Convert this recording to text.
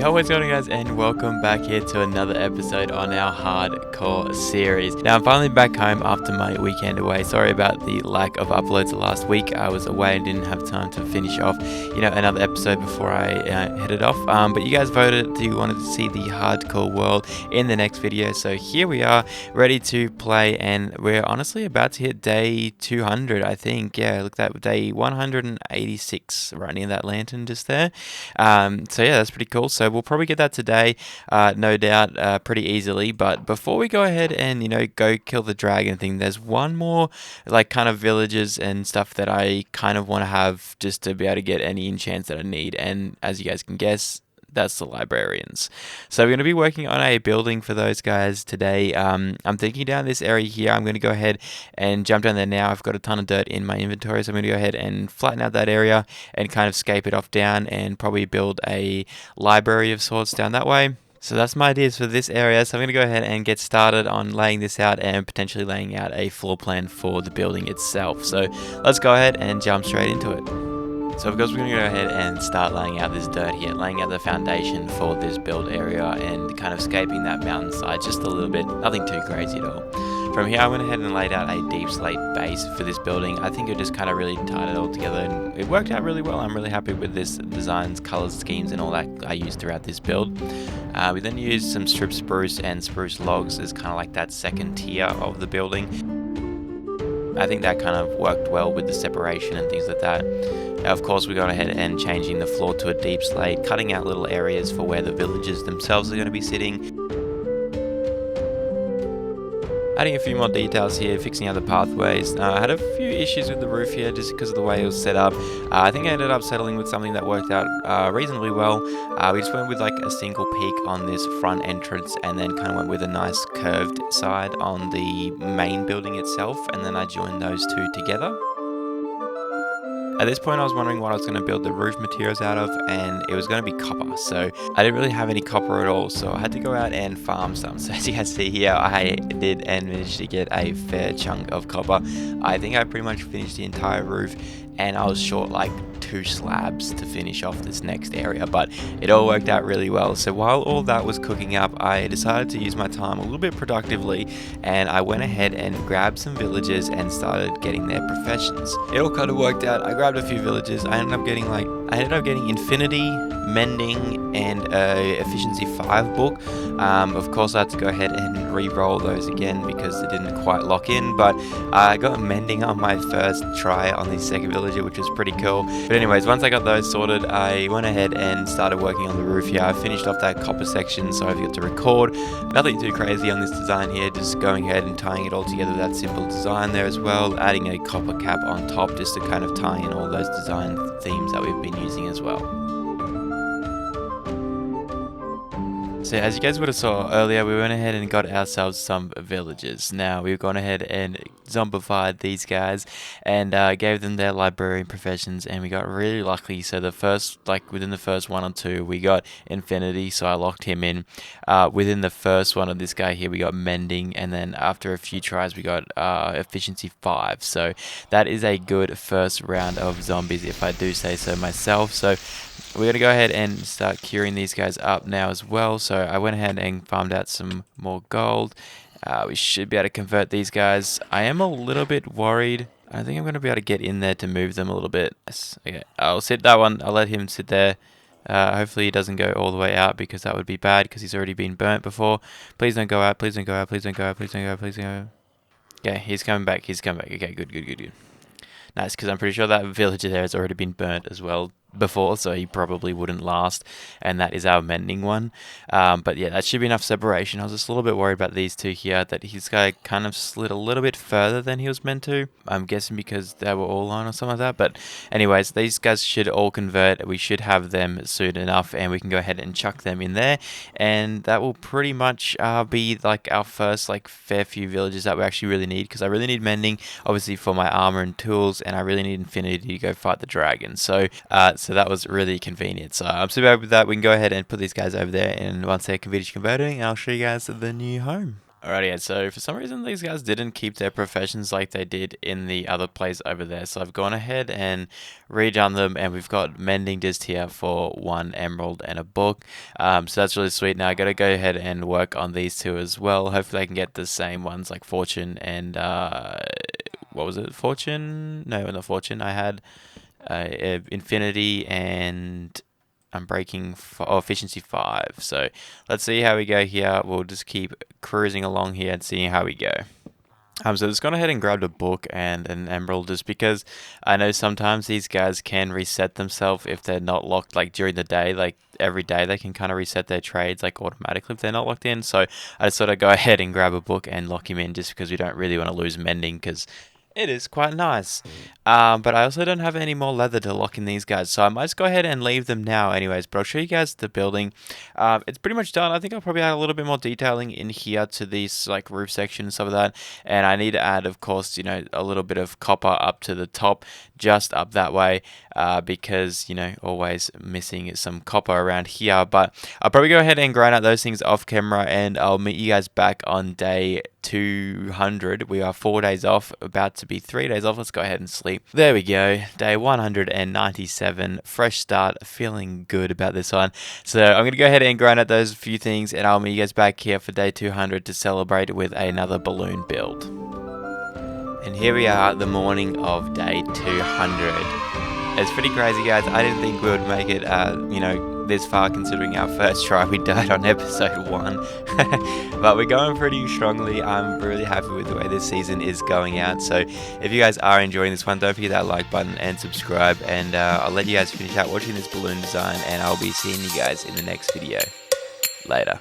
Yo, what's going on guys, and welcome back here to another episode on our hardcore series. Now I'm finally back home after my weekend away. Sorry about the lack of uploads last week. I was away and didn't have time to finish off, another episode before I headed off. But you guys voted that you wanted to see the hardcore world in the next video, so here we are, ready to play, and we're honestly about to hit day 200, I think. Yeah, look, that day 186 right near that lantern just there. So yeah, that's pretty cool. So we'll probably get that today, no doubt, pretty easily. But before we go ahead and go kill the dragon thing, there's one more kind of villages and stuff that I kind of want to have just to be able to get any enchants that I need. And as you guys can guess, that's the librarians. So we're going to be working on a building for those guys today. I'm thinking down this area here. I'm going to go ahead and jump down there now. I've got a ton of dirt in my inventory, so I'm going to go ahead and flatten out that area and kind of scape it off down and probably build a library of sorts down that way. So that's my ideas for this area. So I'm going to go ahead and get started on laying this out and potentially laying out a floor plan for the building itself. So let's go ahead and jump straight into it. So of course we're going to go ahead and start laying out this dirt here, laying out the foundation for this build area and kind of scaping that mountainside just a little bit, nothing too crazy at all. From here I went ahead and laid out a deep slate base for this building. I think it just kind of really tied it all together and it worked out really well. I'm really happy with this designs, colors, schemes and all that I used throughout this build. We then used some strip spruce and spruce logs as kind of like that second tier of the building. I think that kind of worked well with the separation and things like that. Of course, we got ahead and changing the floor to a deep slate, cutting out little areas for where the villagers themselves are going to be sitting. Adding a few more details here, fixing out the pathways. I had a few issues with the roof here just because of the way it was set up. I think I ended up settling with something that worked out reasonably well. We just went with like a single peak on this front entrance and then kind of went with a nice curved side on the main building itself, and then I joined those two together. At this point I was wondering what I was going to build the roof materials out of, and it was going to be copper, so I didn't really have any copper at all, so I had to go out and farm some. So as you can see here, I did and managed to get a fair chunk of copper. I think I pretty much finished the entire roof, and I was short like 2 slabs to finish off this next area, but it all worked out really well. So while all that was cooking up, I decided to use my time a little bit productively, and I went ahead and grabbed some villagers and started getting their professions. It all kind of worked out. I grabbed a few villagers. I ended up getting Infinity, Mending, and Efficiency 5 book. Of course I had to go ahead and re-roll those again because it didn't quite lock in, but I got Mending on my first try on the second villager, which was pretty cool. But anyways, once I got those sorted, I went ahead and started working on the roof here. I finished off that copper section, so I've got to record. Nothing too crazy on this design here, just going ahead and tying it all together with that simple design there as well, adding a copper cap on top just to kind of tie in all those design themes that we've been using as well. So as you guys would have saw earlier, we went ahead and got ourselves some villagers. Now we've gone ahead and zombified these guys and gave them their librarian professions, and we got really lucky. So within the first 1 or 2 we got Infinity, so I locked him in. Within the first one of this guy here we got Mending, and then after a few tries we got Efficiency 5. So that is a good first round of zombies if I do say so myself. So we're going to go ahead and start curing these guys up now as well. So I went ahead and farmed out some more gold. We should be able to convert these guys. I am a little bit worried. I think I'm going to be able to get in there to move them a little bit. Okay, I'll sit that one. I'll let him sit there. Hopefully he doesn't go all the way out because that would be bad because he's already been burnt before. Please don't go out. Please don't go out. Please don't go out. Please don't go out. Please don't go out. Okay, he's coming back. He's coming back. Okay, good. Nice, because I'm pretty sure that villager there has already been burnt as well before, so he probably wouldn't last, and that is our Mending one. But yeah, that should be enough separation. I was just a little bit worried about these two here, that his guy kind of slid a little bit further than he was meant to. I'm guessing because they were all on or something like that. But anyways, these guys should all convert. We should have them soon enough, and we can go ahead and chuck them in there, and that will pretty much be like our first fair few villages that we actually really need, because I really need Mending obviously for my armor and tools, and I really need Infinity to go fight the dragon. So that was really convenient. So I'm super happy with that. We can go ahead and put these guys over there, and once they're converting, I'll show you guys the new home. Alrighty, so for some reason these guys didn't keep their professions like they did in the other place over there. So I've gone ahead and redone them, and we've got mending just here for 1 emerald and a book. So that's really sweet. Now I gotta go ahead and work on these two as well. Hopefully I can get the same ones like fortune and what was it? Fortune? No, not fortune. I had infinity and I'm breaking efficiency 5. So let's see how we go here. We'll just keep cruising along here and seeing how we go. So just gone ahead and grabbed a book and an emerald just because I know sometimes these guys can reset themselves if they're not locked like during the day. Like every day they can kind of reset their trades like automatically if they're not locked in. So I just thought I'd go ahead and grab a book and lock him in just because we don't really want to lose mending because it is quite nice. But I also don't have any more leather to lock in these guys, so I might just go ahead and leave them now anyways. But I'll show you guys the building. It's pretty much done. I think I'll probably add a little bit more detailing in here to these like roof section and stuff like that. And I need to add, of course, you know, a little bit of copper up to the top, just up that way, because, you know, always missing some copper around here. But I'll probably go ahead and grind out those things off camera, and I'll meet you guys back on day 200. We are 4 days off, about to be 3 days off. Let's go ahead and sleep. There we go, day 197, fresh start, feeling good about this one. So I'm gonna go ahead and grind out those few things, and I'll meet you guys back here for day 200 to celebrate with another balloon build. And here we are, the morning of day 200. It's pretty crazy, guys. I didn't think we would make it, you know, this far considering our first try. We died on episode 1. But we're going pretty strongly. I'm really happy with the way this season is going out. So if you guys are enjoying this one, don't forget that like button and subscribe. And I'll let you guys finish out watching this balloon design, and I'll be seeing you guys in the next video. Later.